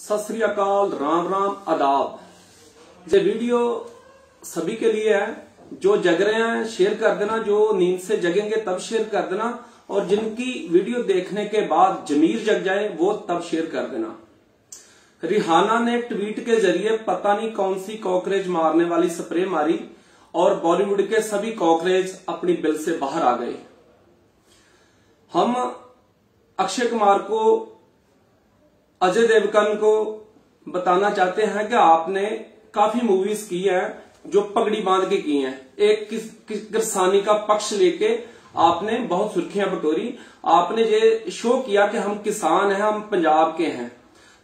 सत श्री अकाल, राम राम, आदाब। ये वीडियो सभी के लिए है। जो जग रहे हैं शेयर कर देना, जो नींद से जगेंगे तब शेयर कर देना, और जिनकी वीडियो देखने के बाद जमीर जग जाए वो तब शेयर कर देना। रिहाना ने ट्वीट के जरिए पता नहीं कौन सी कॉकरोच मारने वाली स्प्रे मारी और बॉलीवुड के सभी कॉकरोच अपनी बिल से बाहर आ गए। हम अक्षय कुमार को, अजय देवगन को बताना चाहते हैं कि आपने काफी मूवीज की हैं जो पगड़ी बांध के की हैं। एक किसानी का पक्ष लेके आपने बहुत सुर्खियां बटोरी। आपने ये शो किया कि हम किसान हैं, हम पंजाब के हैं,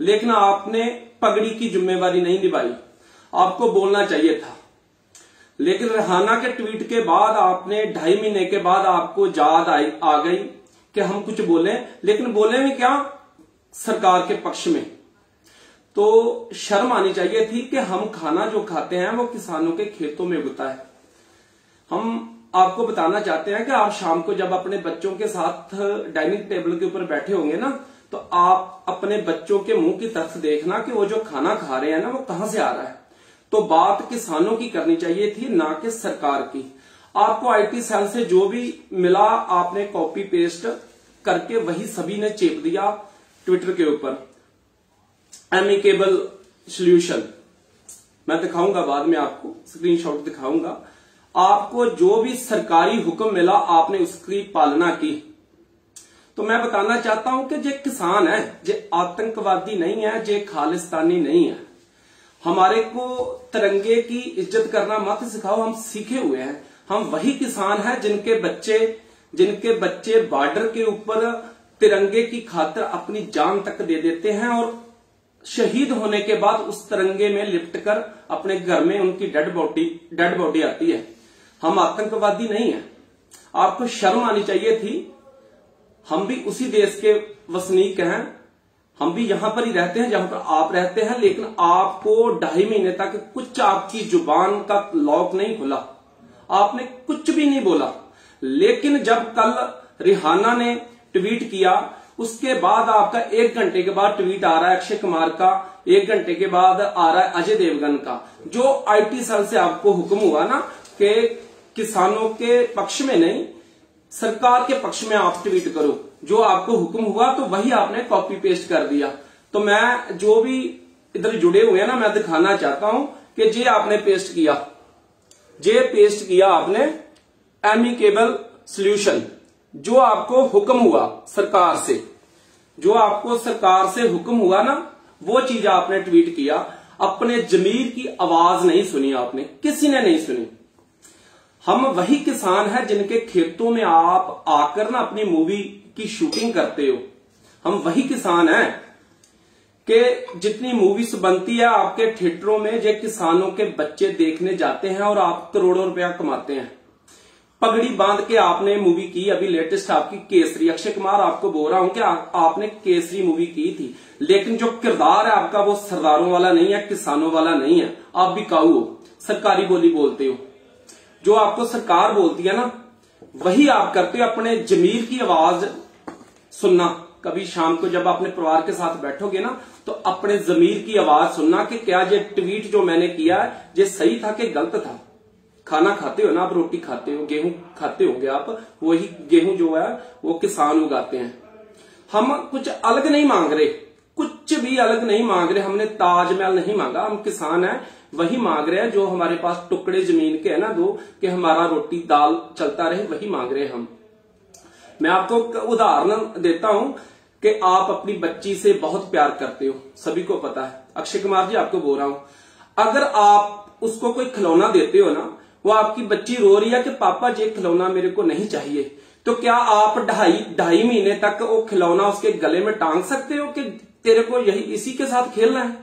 लेकिन आपने पगड़ी की जिम्मेवारी नहीं निभाई। आपको बोलना चाहिए था। लेकिन रिहाना के ट्वीट के बाद आपने 2.5 महीने के बाद आपको याद आ गई कि हम कुछ बोले, लेकिन बोले भी क्या, सरकार के पक्ष में। तो शर्म आनी चाहिए थी कि हम खाना जो खाते हैं वो किसानों के खेतों में उगता है। हम आपको बताना चाहते हैं कि आप शाम को जब अपने बच्चों के साथ डाइनिंग टेबल के ऊपर बैठे होंगे ना, तो आप अपने बच्चों के मुंह की तरफ देखना कि वो जो खाना खा रहे हैं ना वो कहां से आ रहा है। तो बात किसानों की करनी चाहिए थी, ना कि सरकार की। आपको आईटी सेल से जो भी मिला आपने कॉपी पेस्ट करके वही सभी ने चेप दिया ट्विटर के ऊपर। एमिकेबल सॉल्यूशन मैं दिखाऊंगा, बाद में आपको स्क्रीनशॉट दिखाऊंगा। आपको जो भी सरकारी हुक्म मिला आपने उसकी पालना की। तो मैं बताना चाहता हूं कि जे किसान है, जे आतंकवादी नहीं है, जे खालिस्तानी नहीं है। हमारे को तिरंगे की इज्जत करना मत सिखाओ, हम सीखे हुए हैं। हम वही किसान हैं जिनके बच्चे बॉर्डर के ऊपर तिरंगे की खातिर अपनी जान तक दे देते हैं, और शहीद होने के बाद उस तिरंगे में लिपट कर अपने घर में उनकी डेड बॉडी आती है। हम आतंकवादी नहीं है। आपको शर्म आनी चाहिए थी। हम भी उसी देश के वसनीक हैं, हम भी यहां पर ही रहते हैं जहां पर आप रहते हैं, लेकिन आपको 2.5 महीने तक कुछ आपकी जुबान का लॉक नहीं खुला, आपने कुछ भी नहीं बोला। लेकिन जब कल रिहाना ने ट्वीट किया, उसके बाद आपका 1 घंटे के बाद ट्वीट आ रहा है अक्षय कुमार का, 1 घंटे के बाद आ रहा है अजय देवगन का। जो आईटी सेल से आपको हुक्म हुआ ना कि किसानों के पक्ष में नहीं, सरकार के पक्ष में आप ट्वीट करो, जो आपको हुक्म हुआ तो वही आपने कॉपी पेस्ट कर दिया। तो मैं जो भी इधर जुड़े हुए हैं ना, मैं दिखाना चाहता हूं कि जे आपने पेस्ट किया आपने एमिकेबल सॉल्यूशन। जो आपको हुक्म हुआ सरकार से, जो आपको सरकार से हुक्म हुआ ना, वो चीज आपने ट्वीट किया। अपने जमीर की आवाज नहीं सुनी आपने, किसी ने नहीं सुनी। हम वही किसान हैं जिनके खेतों में आप आकर ना अपनी मूवी की शूटिंग करते हो। हम वही किसान हैं कि जितनी मूवीज बनती है आपके थिएटरों में, जे किसानों के बच्चे देखने जाते हैं और आप करोड़ों रुपया कमाते हैं। पगड़ी बांध के आपने मूवी की, अभी लेटेस्ट आपकी केसरी। अक्षय कुमार आपको बोल रहा हूं कि आपने केसरी मूवी की थी, लेकिन जो किरदार है आपका वो सरदारों वाला नहीं है, किसानों वाला नहीं है। आप बिकाऊ हो, सरकारी बोली बोलते हो। जो आपको सरकार बोलती है ना वही आप करते हो। अपने जमीर की आवाज सुनना। कभी शाम को जब अपने परिवार के साथ बैठोगे ना, तो अपने जमीर की आवाज सुनना कि क्या ये ट्वीट जो मैंने किया है ये सही था कि गलत था। खाना खाते हो ना आप, रोटी खाते हो, गेहूं खाते होंगे आप, वही गेहूं जो है वो किसान उगाते हैं। हम कुछ अलग नहीं मांग रहे, कुछ भी अलग नहीं मांग रहे। हमने ताजमहल नहीं मांगा, हम किसान हैं, वही मांग रहे हैं जो हमारे पास टुकड़े जमीन के है ना दो, कि हमारा रोटी दाल चलता रहे, वही मांग रहे हैं हम। मैं आपको उदाहरण देता हूं कि आप अपनी बच्ची से बहुत प्यार करते हो, सभी को पता है। अक्षय कुमार जी आपको बोल रहा हूं, अगर आप उसको कोई खिलौना देते हो ना, वो आपकी बच्ची रो रही है कि पापा ये खिलौना मेरे को नहीं चाहिए, तो क्या आप 2.5 महीने तक वो खिलौना उसके गले में टांग सकते हो कि तेरे को यही इसी के साथ खेलना है?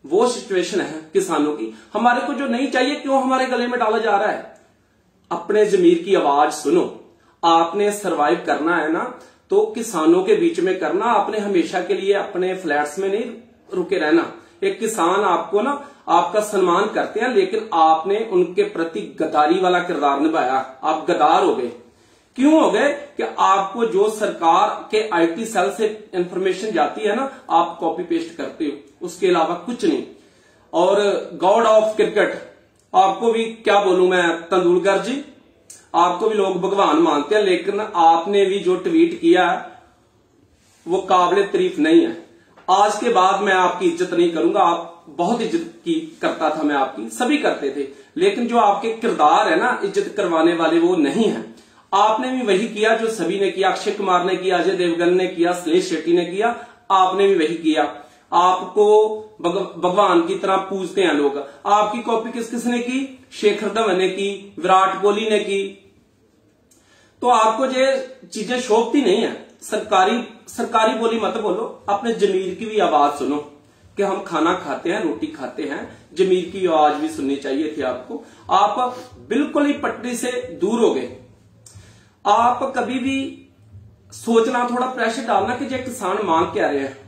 वो सिचुएशन है किसानों की। हमारे को जो नहीं चाहिए क्यों हमारे गले में डाला जा रहा है? अपने जमीर की आवाज सुनो। आपने सरवाइव करना है ना तो किसानों के बीच में करना। आपने हमेशा के लिए अपने फ्लैट्स में नहीं रुके रहना। एक किसान आपको ना आपका सम्मान करते हैं, लेकिन आपने उनके प्रति गद्दारी वाला किरदार निभाया, आप गद्दार हो गए। क्यों हो गए कि आपको जो सरकार के आईटी सेल से इंफॉर्मेशन जाती है ना, आप कॉपी पेस्ट करते हो, उसके अलावा कुछ नहीं। और गॉड ऑफ क्रिकेट, आपको भी क्या बोलूं मैं तेंदुलकर जी, आपको भी लोग भगवान मानते हैं, लेकिन आपने भी जो ट्वीट किया है वो काबिल तारीफ नहीं है। आज के बाद मैं आपकी इज्जत नहीं करूंगा, आप बहुत इज्जत की करता था मैं आपकी, सभी करते थे, लेकिन जो आपके किरदार है ना इज्जत करवाने वाले वो नहीं है। आपने भी वही किया जो सभी ने किया, अक्षय कुमार ने किया, अजय देवगन ने किया, श्लेष शेट्टी ने किया, आपने भी वही किया। आपको भगवान की तरह पूजते हैं लोग। आपकी कॉपी किस किसने की? शेखर धवन ने की, विराट कोहली ने की। तो आपको ये चीजें शोभती नहीं है। सरकारी बोली मत बोलो, अपने जमीर की भी आवाज सुनो कि हम खाना खाते हैं, रोटी खाते हैं, जमीर की आवाज भी सुननी चाहिए थी आपको। आप बिल्कुल ही पटरी से दूर हो गए। आप कभी भी सोचना, थोड़ा प्रेशर डालना कि जो किसान मांग क्या रहे हैं।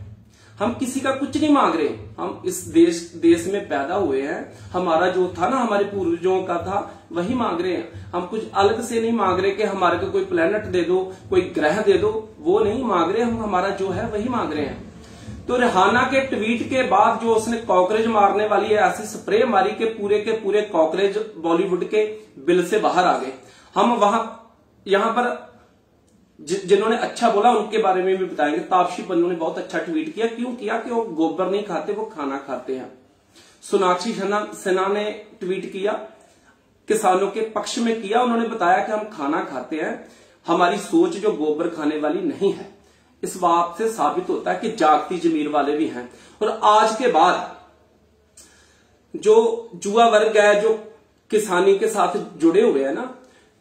हम किसी का कुछ नहीं मांग रहे, हम इस देश में पैदा हुए हैं, हमारा जो था ना हमारे पूर्वजों का था वही मांग रहे हैं। हम कुछ अलग से नहीं मांग रहे कि हमारे को कोई प्लेनेट दे दो, कोई ग्रह दे दो, वो नहीं मांग रहे हम, हमारा जो है वही मांग रहे हैं। तो रिहाना के ट्वीट के बाद जो उसने कॉकरोच मारने वाली है ऐसी स्प्रे मारी के पूरे कॉकरोच बॉलीवुड के बिल से बाहर आ गए। हम यहां पर जिन्होंने अच्छा बोला उनके बारे में भी बताएंगे। तापसी पन्नू ने बहुत अच्छा ट्वीट किया। क्यों किया? कि वो गोबर नहीं खाते, वो खाना खाते हैं। सोनाक्षी सिन्हा ने ट्वीट किया, किसानों के पक्ष में किया। उन्होंने बताया कि हम खाना खाते हैं, हमारी सोच जो गोबर खाने वाली नहीं है। इस बात से साबित होता है कि जागती जमीर वाले भी हैं। और आज के बाद जो जुआ वर्ग है, जो किसानी के साथ जुड़े हुए हैं ना,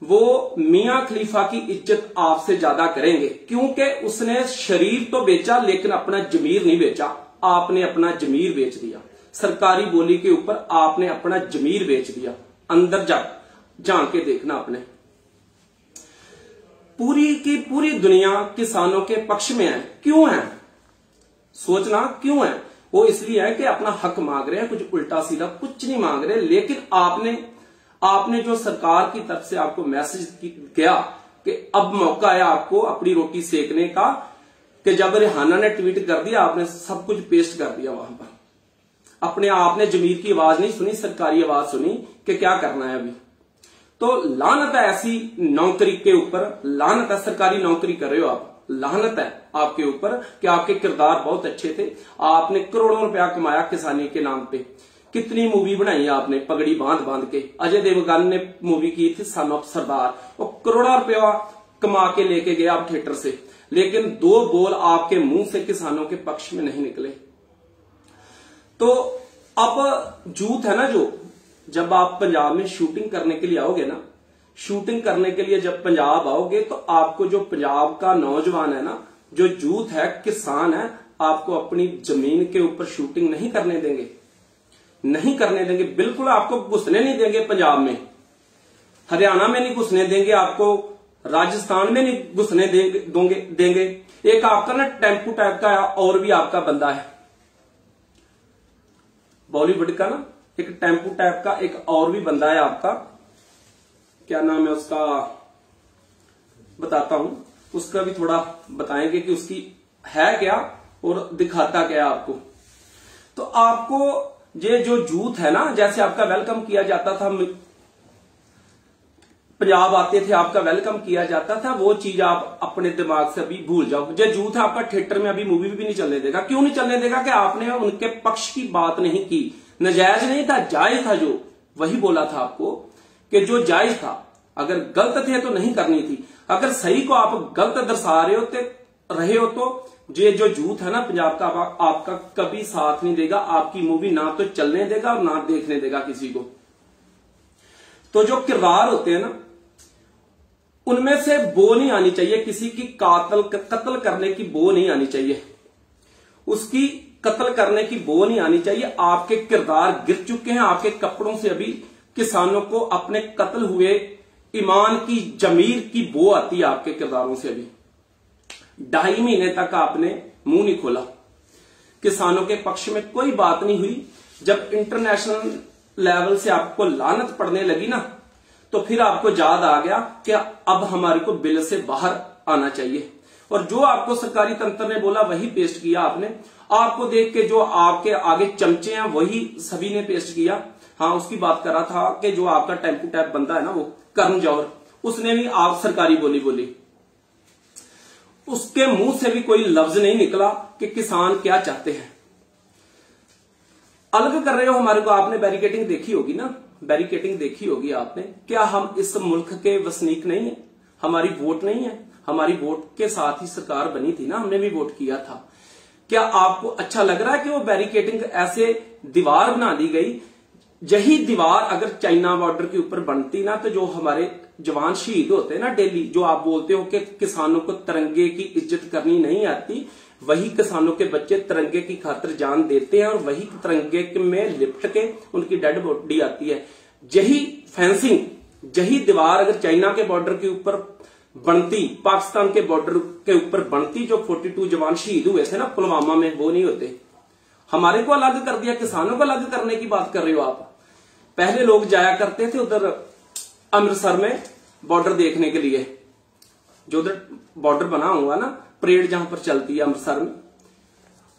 वो मियां खलीफा की इज्जत आपसे ज्यादा करेंगे, क्योंकि उसने शरीर तो बेचा लेकिन अपना जमीर नहीं बेचा। आपने अपना जमीर बेच दिया। सरकारी बोली के ऊपर आपने अपना जमीर बेच दिया। अंदर झांक के देखना आपने। पूरी की पूरी दुनिया किसानों के पक्ष में है। क्यों है? सोचना क्यों है? वो इसलिए है कि अपना हक मांग रहे हैं, कुछ उल्टा सीधा कुछ नहीं मांग रहे। लेकिन आपने जो सरकार की तरफ से आपको मैसेज गया कि अब मौका है आपको अपनी रोटी सेकने का, कि जब रिहाना ने ट्वीट कर दिया आपने सब कुछ पेस्ट कर दिया वहां पर। अपने आपने जमीर की आवाज नहीं सुनी, सरकारी आवाज सुनी कि क्या करना है अभी। तो लानत है ऐसी नौकरी के ऊपर, लानत है। सरकारी नौकरी कर रहे हो आप, लानत है आपके ऊपर कि आपके किरदार बहुत अच्छे थे। आपने करोड़ों रुपया कमाया किसानी के नाम पे। कितनी मूवी बनाई आपने पगड़ी बांध के। अजय देवगन ने मूवी की थी सन ऑफ सरदार, वो करोड़ों रुपया कमा के लेके गए आप थिएटर से, लेकिन दो बोल आपके मुंह से किसानों के पक्ष में नहीं निकले। तो अब जूथ है ना, जो जब आप पंजाब में शूटिंग करने के लिए आओगे ना, शूटिंग करने के लिए जब पंजाब आओगे तो आपको जो पंजाब का नौजवान है ना, जो जूथ है, किसान है, आपको अपनी जमीन के ऊपर शूटिंग नहीं करने देंगे, नहीं करने देंगे। बिल्कुल आपको घुसने नहीं देंगे पंजाब में, हरियाणा में नहीं घुसने देंगे, आपको राजस्थान में नहीं घुसने देंगे। एक आपका ना टेम्पू टाइप का और भी आपका बंदा है बॉलीवुड का ना, एक टेम्पू टाइप का एक और भी बंदा है आपका, क्या नाम है उसका बताता हूं, उसका भी थोड़ा बताएंगे कि उसकी है क्या और दिखाता क्या आपको। तो आपको ये जो जूथ है ना, जैसे आपका वेलकम किया जाता था, पंजाब आते थे आपका वेलकम किया जाता था, वो चीज आप अपने दिमाग से अभी भूल जाओ। जो जूथ है आपका थिएटर में अभी मूवी भी नहीं चलने देगा। क्यों नहीं चलने देगा? कि आपने उनके पक्ष की बात नहीं की। नजायज नहीं था, जायज था। जो वही बोला था आपको कि जो जायज था, अगर गलत थे तो नहीं करनी थी, अगर सही को आप गलत दर्शा रहे हो तो ये जो जूथ है ना पंजाब का, आपका कभी साथ नहीं देगा। आपकी मूवी ना तो चलने देगा और ना देखने देगा किसी को। तो जो किरदार होते हैं ना, उनमें से बो नहीं आनी चाहिए, किसी की कत्ल करने की बो नहीं आनी चाहिए, उसकी कत्ल करने की बो नहीं आनी चाहिए। आपके किरदार गिर चुके हैं, आपके कपड़ों से अभी किसानों को अपने कत्ल हुए ईमान की जमीर की बो आती है आपके किरदारों से। अभी 2.5 महीने तक आपने मुंह नहीं खोला, किसानों के पक्ष में कोई बात नहीं हुई। जब इंटरनेशनल लेवल से आपको लानत पड़ने लगी ना, तो फिर आपको याद आ गया कि अब हमारे को बिल से बाहर आना चाहिए, और जो आपको सरकारी तंत्र ने बोला वही पेस्ट किया आपने। आपको देख के जो आपके आगे चमचे हैं वही सभी ने पेस्ट किया। हाँ, उसकी बात कर रहा था कि जो आपका टेम्पू टैप बंदा है ना, वो करण जौहर, उसने भी आप सरकारी बोली बोली, उसके मुंह से भी कोई लफ्ज नहीं निकला कि किसान क्या चाहते हैं। अलग कर रहे हो हमारे को, आपने बैरिकेडिंग देखी होगी ना, बैरिकेडिंग देखी होगी आपने। क्या हम इस मुल्क के वसनीक नहीं है? हमारी वोट नहीं है? हमारी वोट के साथ ही सरकार बनी थी ना, हमने भी वोट किया था। क्या आपको अच्छा लग रहा है कि वो बैरिकेडिंग ऐसे दीवार बना दी गई? यही दीवार अगर चाइना बॉर्डर के ऊपर बनती ना, तो जो हमारे जवान शहीद होते हैं ना डेली, जो आप बोलते हो कि किसानों को तिरंगे की इज्जत करनी नहीं आती, वही किसानों के बच्चे तिरंगे की खातिर जान देते हैं, और वही तिरंगे में लिपट के उनकी डेड बॉडी आती है। यही फेंसिंग, यही दीवार अगर चाइना के बॉर्डर के ऊपर बनती, पाकिस्तान के बॉर्डर के ऊपर बनती, जो 42 जवान शहीद हुए थे ना पुलवामा में, वो नहीं होते। हमारे को अलग कर दिया, किसानों को अलग करने की बात कर रहे हो आप। पहले लोग जाया करते थे उधर अमृतसर में बॉर्डर देखने के लिए, जो उधर बॉर्डर बना हुआ ना, परेड जहां पर चलती है अमृतसर में।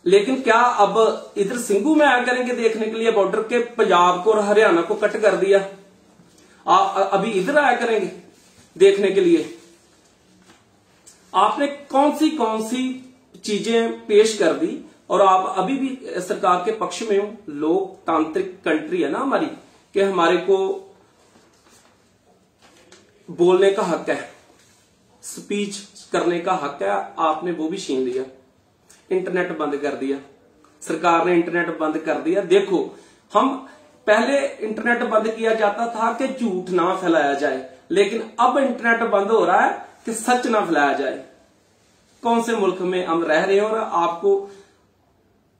लेकिन क्या अब इधर सिंघू में आया करेंगे देखने के लिए बॉर्डर के? पंजाब को और हरियाणा को कट कर दिया, अभी इधर आया करेंगे देखने के लिए? आपने कौन सी चीजें पेश कर दी, और आप अभी भी सरकार के पक्ष में हो। लोकतांत्रिक कंट्री है ना हमारी, कि हमारे को बोलने का हक है, स्पीच करने का हक है, आपने वो भी छीन लिया। इंटरनेट बंद कर दिया, सरकार ने इंटरनेट बंद कर दिया। देखो, हम पहले इंटरनेट बंद किया जाता था कि झूठ ना फैलाया जाए, लेकिन अब इंटरनेट बंद हो रहा है कि सच ना फैलाया जाए। कौन से मुल्क में हम रह रहे हैं? और आपको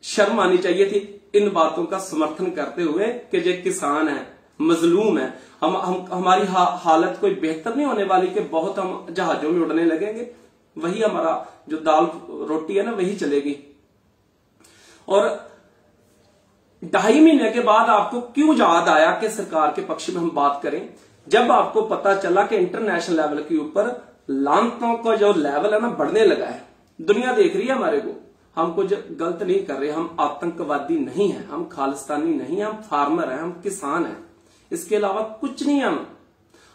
शर्म आनी चाहिए थी इन बातों का समर्थन करते हुए कि जो किसान है, मजलूम है, हमारी हालत कोई बेहतर नहीं होने वाली, कि बहुत हम जहाजों में उड़ने लगेंगे, वही हमारा जो दाल रोटी है ना वही चलेगी। और 2.5 महीने के बाद आपको क्यों याद आया कि सरकार के पक्ष में हम बात करें? जब आपको पता चला कि इंटरनेशनल लेवल के ऊपर लानतों का जो लेवल है ना बढ़ने लगा है, दुनिया देख रही है हमारे को। हम कुछ गलत नहीं कर रहे, हम आतंकवादी नहीं है, हम खालिस्तानी नहीं है, हम फार्मर है, हम किसान है, इसके अलावा कुछ नहीं है।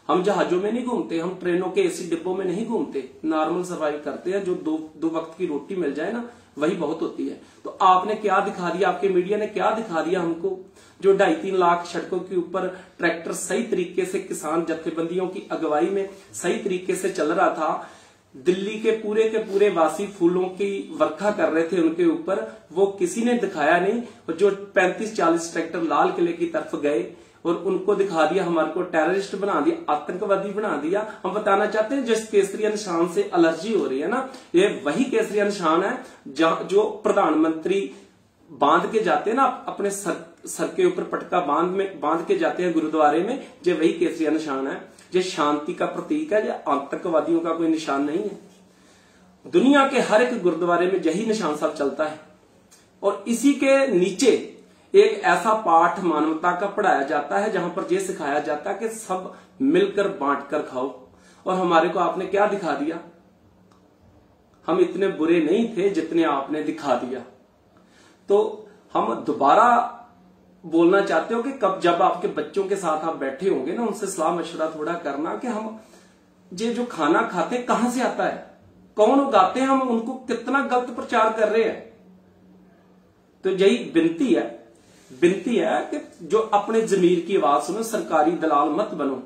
हम जहाजों में नहीं घूमते, हम ट्रेनों के एसी डिब्बों में नहीं घूमते, नॉर्मल सर्वाइव करते हैं। जो दो वक्त की रोटी मिल जाए ना वही बहुत होती है। तो आपने क्या दिखा दिया, आपके मीडिया ने क्या दिखा दिया हमको? जो 2.5-3 लाख सड़कों के ऊपर ट्रैक्टर सही तरीके से किसान जत्थेबंदियों की अगुवाई में सही तरीके से चल रहा था, दिल्ली के पूरे वासी फूलों की वर्खा कर रहे थे उनके ऊपर, वो किसी ने दिखाया नहीं। और जो 35-40 ट्रैक्टर लाल किले की तरफ गए और उनको दिखा दिया, हमारे को टेररिस्ट बना दिया, आतंकवादी बना दिया। हम बताना चाहते हैं जिस केसरिया निशान से एलर्जी हो रही है ना, ये वही केसरिया निशान है जो प्रधानमंत्री बांध के जाते हैं ना अपने सर के ऊपर, पटका बांध के जाते हैं गुरुद्वारे में, ये वही केसरिया निशान है। ये शांति का प्रतीक है, ये आतंकवादियों का कोई निशान नहीं है। दुनिया के हर एक गुरुद्वारे में यही निशान सब चलता है। और इसी के नीचे एक ऐसा पाठ मानवता का पढ़ाया जाता है जहां पर यह सिखाया जाता है कि सब मिलकर बांटकर खाओ। और हमारे को आपने क्या दिखा दिया? हम इतने बुरे नहीं थे जितने आपने दिखा दिया। तो हम दोबारा बोलना चाहते हो कि कब जब आपके बच्चों के साथ आप बैठे होंगे ना, उनसे सलाह मशवरा थोड़ा करना कि हम ये जो खाना खाते कहां से आता है, कौन उगाते हैं, हम उनको कितना गलत प्रचार कर रहे हैं। तो यही विनती है कि जो अपने जमीर की आवाज सुनो, सरकारी दलाल मत बनो,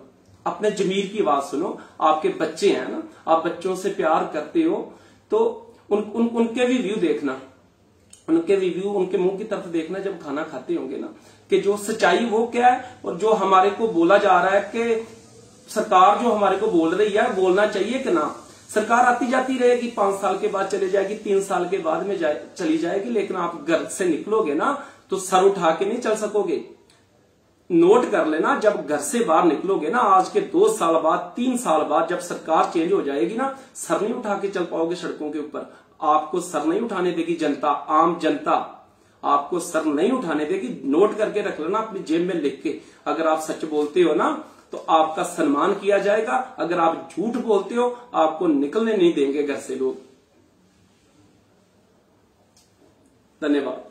अपने जमीर की आवाज सुनो। आपके बच्चे हैं ना, आप बच्चों से प्यार करते हो तो उनके भी व्यू देखना, उनके रिव्यू, उनके मुंह की तरफ देखना जब खाना खाते होंगे ना, कि जो सच्चाई वो क्या है। और जो हमारे को बोला जा रहा है कि सरकार जो हमारे को बोल रही है, बोलना चाहिए कि ना। सरकार आती जाती रहेगी, 5 साल के बाद चले जाएगी, 3 साल के बाद में चली जाएगी, लेकिन आप घर से निकलोगे ना तो सर उठा के नहीं चल सकोगे। नोट कर लेना, जब घर से बाहर निकलोगे ना, आज के 2 साल बाद, 3 साल बाद जब सरकार चेंज हो जाएगी ना, सर नहीं उठा के चल पाओगे सड़कों के ऊपर। आपको सर नहीं उठाने देगी जनता, आम जनता आपको सर नहीं उठाने देगी। नोट करके रख लेना, अपनी जेब में लिख के। अगर आप सच बोलते हो ना तो आपका सम्मान किया जाएगा। अगर आप झूठ बोलते हो आपको निकलने नहीं देंगे घर से लोग। धन्यवाद।